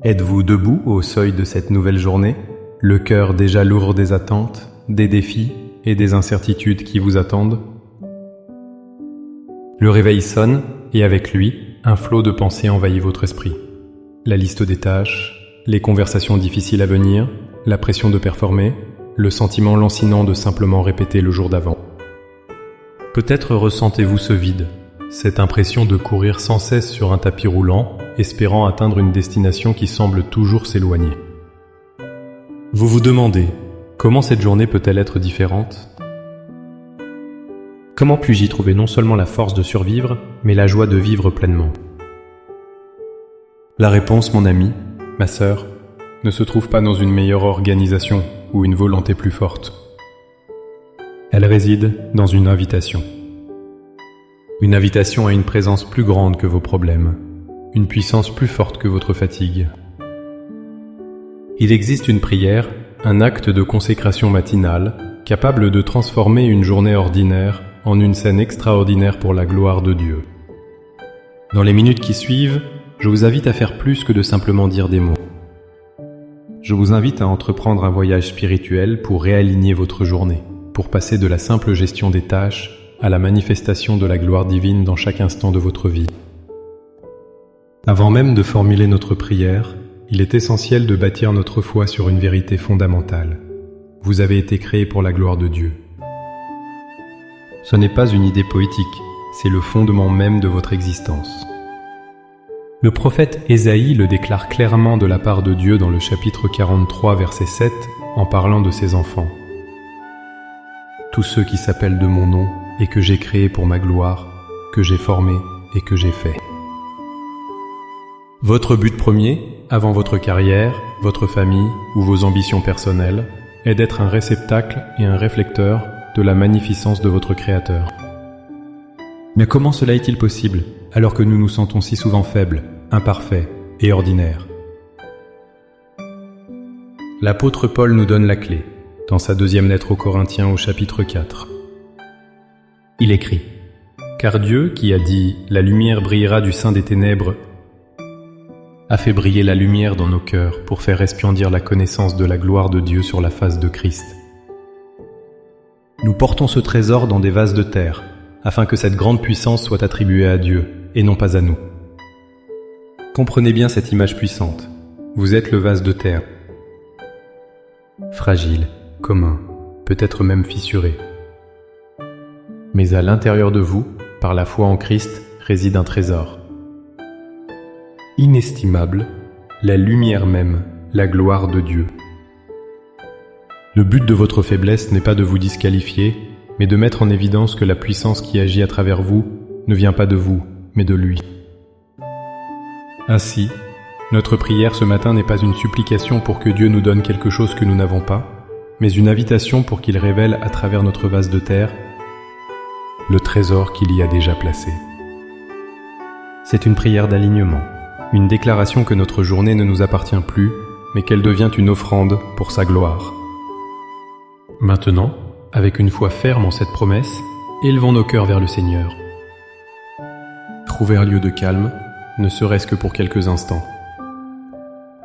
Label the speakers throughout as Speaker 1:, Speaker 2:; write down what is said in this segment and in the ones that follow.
Speaker 1: Êtes-vous debout au seuil de cette nouvelle journée, le cœur déjà lourd des attentes, des défis et des incertitudes qui vous attendent? Le réveil sonne et avec lui, un flot de pensées envahit votre esprit. La liste des tâches, les conversations difficiles à venir, la pression de performer, le sentiment lancinant de simplement répéter le jour d'avant. Peut-être ressentez-vous ce vide, cette impression de courir sans cesse sur un tapis roulant, espérant atteindre une destination qui semble toujours s'éloigner. Vous vous demandez, comment cette journée peut-elle être différente? Comment puis-je y trouver non seulement la force de survivre, mais la joie de vivre pleinement? La réponse, mon ami, ma sœur, ne se trouve pas dans une meilleure organisation ou une volonté plus forte. Elle réside dans une invitation. Une invitation à une présence plus grande que vos problèmes, une puissance plus forte que votre fatigue. Il existe une prière, un acte de consécration matinale, capable de transformer une journée ordinaire en une scène extraordinaire pour la gloire de Dieu. Dans les minutes qui suivent, je vous invite à faire plus que de simplement dire des mots. Je vous invite à entreprendre un voyage spirituel pour réaligner votre journée, pour passer de la simple gestion des tâches à la manifestation de la gloire divine dans chaque instant de votre vie. Avant même de formuler notre prière, il est essentiel de bâtir notre foi sur une vérité fondamentale. Vous avez été créé pour la gloire de Dieu. Ce n'est pas une idée poétique, c'est le fondement même de votre existence. Le prophète Ésaïe le déclare clairement de la part de Dieu dans le chapitre 43, verset 7, en parlant de ses enfants. Tous ceux qui s'appellent de mon nom et que j'ai créés pour ma gloire, que j'ai formé et que j'ai fait. Votre but premier, avant votre carrière, votre famille ou vos ambitions personnelles, est d'être un réceptacle et un réflecteur de la magnificence de votre Créateur. Mais comment cela est-il possible, alors que nous nous sentons si souvent faibles, imparfaits et ordinaires? L'apôtre Paul nous donne la clé, dans sa deuxième lettre aux Corinthiens au chapitre 4. Il écrit « Car Dieu, qui a dit « La lumière brillera du sein des ténèbres », a fait briller la lumière dans nos cœurs pour faire resplendir la connaissance de la gloire de Dieu sur la face de Christ. Nous portons ce trésor dans des vases de terre, afin que cette grande puissance soit attribuée à Dieu, et non pas à nous. Comprenez bien cette image puissante. Vous êtes le vase de terre. Fragile, commun, peut-être même fissuré. Mais à l'intérieur de vous, par la foi en Christ, réside un trésor. Inestimable, la lumière même, la gloire de Dieu. Le but de votre faiblesse n'est pas de vous disqualifier, mais de mettre en évidence que la puissance qui agit à travers vous ne vient pas de vous, mais de lui. Ainsi, notre prière ce matin n'est pas une supplication pour que Dieu nous donne quelque chose que nous n'avons pas, mais une invitation pour qu'il révèle à travers notre vase de terre le trésor qu'il y a déjà placé. C'est une prière d'alignement, une déclaration que notre journée ne nous appartient plus, mais qu'elle devient une offrande pour sa gloire. Maintenant, avec une foi ferme en cette promesse, élevons nos cœurs vers le Seigneur. Trouvez un lieu de calme, ne serait-ce que pour quelques instants.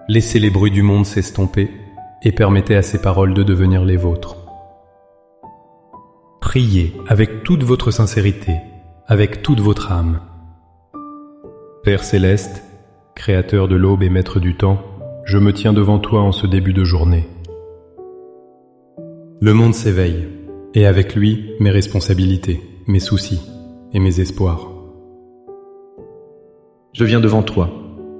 Speaker 1: Laissez les bruits du monde s'estomper et permettez à ces paroles de devenir les vôtres. Priez avec toute votre sincérité, avec toute votre âme. Père céleste, Créateur de l'aube et Maître du temps, je me tiens devant toi en ce début de journée. Le monde s'éveille, et avec lui mes responsabilités, mes soucis et mes espoirs. Je viens devant toi,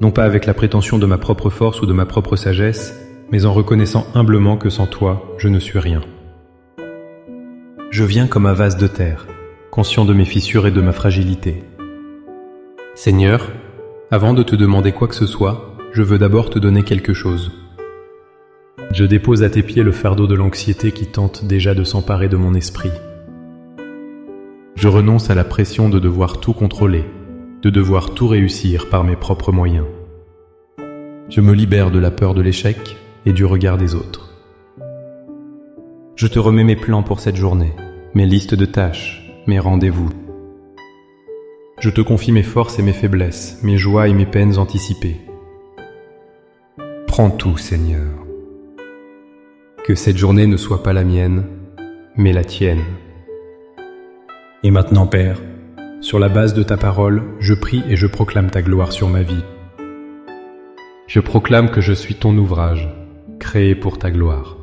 Speaker 1: non pas avec la prétention de ma propre force ou de ma propre sagesse, mais en reconnaissant humblement que sans toi, je ne suis rien. Je viens comme un vase de terre, conscient de mes fissures et de ma fragilité. Seigneur, avant de te demander quoi que ce soit, je veux d'abord te donner quelque chose. Je dépose à tes pieds le fardeau de l'anxiété qui tente déjà de s'emparer de mon esprit. Je renonce à la pression de devoir tout contrôler, de devoir tout réussir par mes propres moyens. Je me libère de la peur de l'échec et du regard des autres. Je te remets mes plans pour cette journée, mes listes de tâches, mes rendez-vous. Je te confie mes forces et mes faiblesses, mes joies et mes peines anticipées. Prends tout, Seigneur. Que cette journée ne soit pas la mienne, mais la tienne. Et maintenant, Père, sur la base de ta parole, je prie et je proclame ta gloire sur ma vie. Je proclame que je suis ton ouvrage, créé pour ta gloire.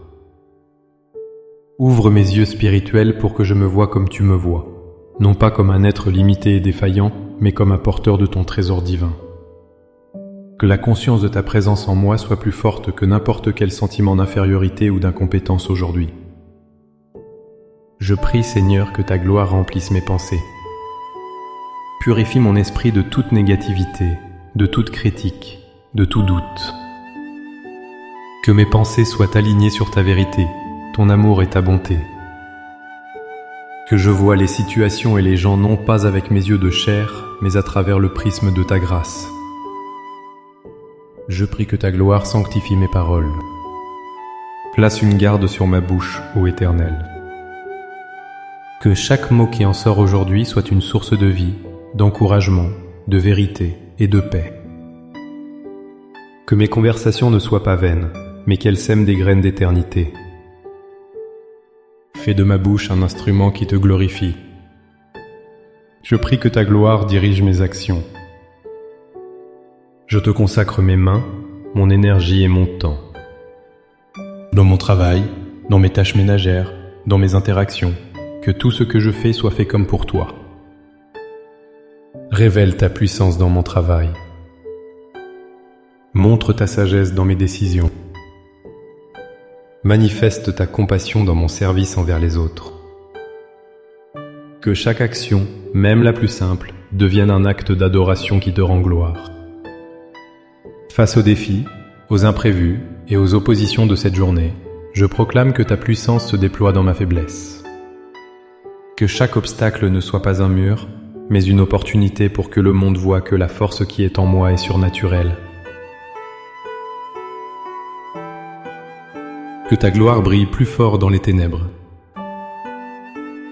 Speaker 1: Ouvre mes yeux spirituels pour que je me voie comme tu me vois, non pas comme un être limité et défaillant, mais comme un porteur de ton trésor divin. Que la conscience de ta présence en moi soit plus forte que n'importe quel sentiment d'infériorité ou d'incompétence aujourd'hui. Je prie, Seigneur, que ta gloire remplisse mes pensées. Purifie mon esprit de toute négativité, de toute critique, de tout doute. Que mes pensées soient alignées sur ta vérité, ton amour et ta bonté. Que je voie les situations et les gens non pas avec mes yeux de chair, mais à travers le prisme de ta grâce. Je prie que ta gloire sanctifie mes paroles. Place une garde sur ma bouche, ô Éternel. Que chaque mot qui en sort aujourd'hui soit une source de vie, d'encouragement, de vérité et de paix. Que mes conversations ne soient pas vaines, mais qu'elles sèment des graines d'éternité. Fais de ma bouche un instrument qui te glorifie. Je prie que ta gloire dirige mes actions. Je te consacre mes mains, mon énergie et mon temps. Dans mon travail, dans mes tâches ménagères, dans mes interactions, que tout ce que je fais soit fait comme pour toi. Révèle ta puissance dans mon travail. Montre ta sagesse dans mes décisions. Manifeste ta compassion dans mon service envers les autres. Que chaque action, même la plus simple, devienne un acte d'adoration qui te rend gloire. Face aux défis, aux imprévus et aux oppositions de cette journée, je proclame que ta puissance se déploie dans ma faiblesse. Que chaque obstacle ne soit pas un mur, mais une opportunité pour que le monde voie que la force qui est en moi est surnaturelle. Que ta gloire brille plus fort dans les ténèbres.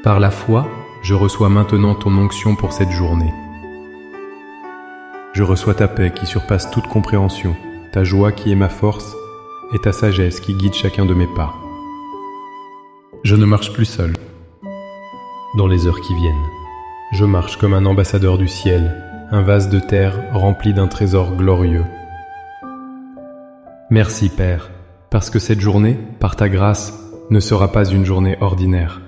Speaker 1: Par la foi, je reçois maintenant ton onction pour cette journée. Je reçois ta paix qui surpasse toute compréhension, ta joie qui est ma force et ta sagesse qui guide chacun de mes pas. Je ne marche plus seul. Dans les heures qui viennent, je marche comme un ambassadeur du ciel, un vase de terre rempli d'un trésor glorieux. Merci, Père, parce que cette journée, par ta grâce, ne sera pas une journée ordinaire.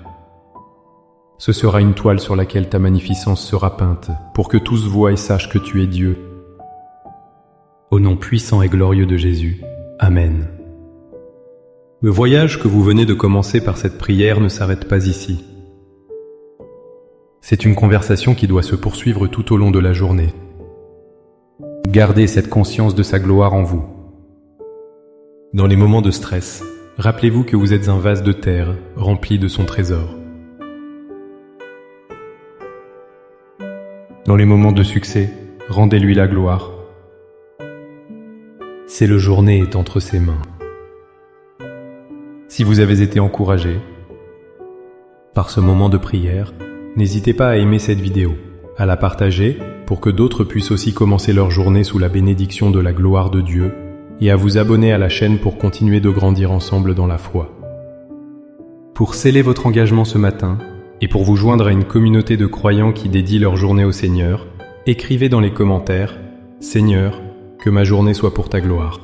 Speaker 1: Ce sera une toile sur laquelle ta magnificence sera peinte, pour que tous voient et sachent que tu es Dieu. Au nom puissant et glorieux de Jésus, Amen. Le voyage que vous venez de commencer par cette prière ne s'arrête pas ici. C'est une conversation qui doit se poursuivre tout au long de la journée. Gardez cette conscience de sa gloire en vous. Dans les moments de stress, rappelez-vous que vous êtes un vase de terre rempli de son trésor. Dans les moments de succès, rendez-lui la gloire. C'est le journée est entre ses mains. Si vous avez été encouragé par ce moment de prière, n'hésitez pas à aimer cette vidéo, à la partager pour que d'autres puissent aussi commencer leur journée sous la bénédiction de la gloire de Dieu et à vous abonner à la chaîne pour continuer de grandir ensemble dans la foi. Pour sceller votre engagement ce matin, et pour vous joindre à une communauté de croyants qui dédient leur journée au Seigneur, écrivez dans les commentaires « Seigneur, que ma journée soit pour ta gloire ».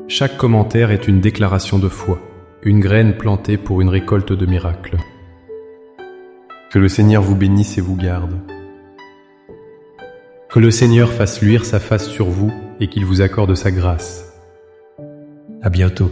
Speaker 1: Chaque commentaire est une déclaration de foi, une graine plantée pour une récolte de miracles. Que le Seigneur vous bénisse et vous garde. Que le Seigneur fasse luire sa face sur vous et qu'il vous accorde sa grâce. À bientôt.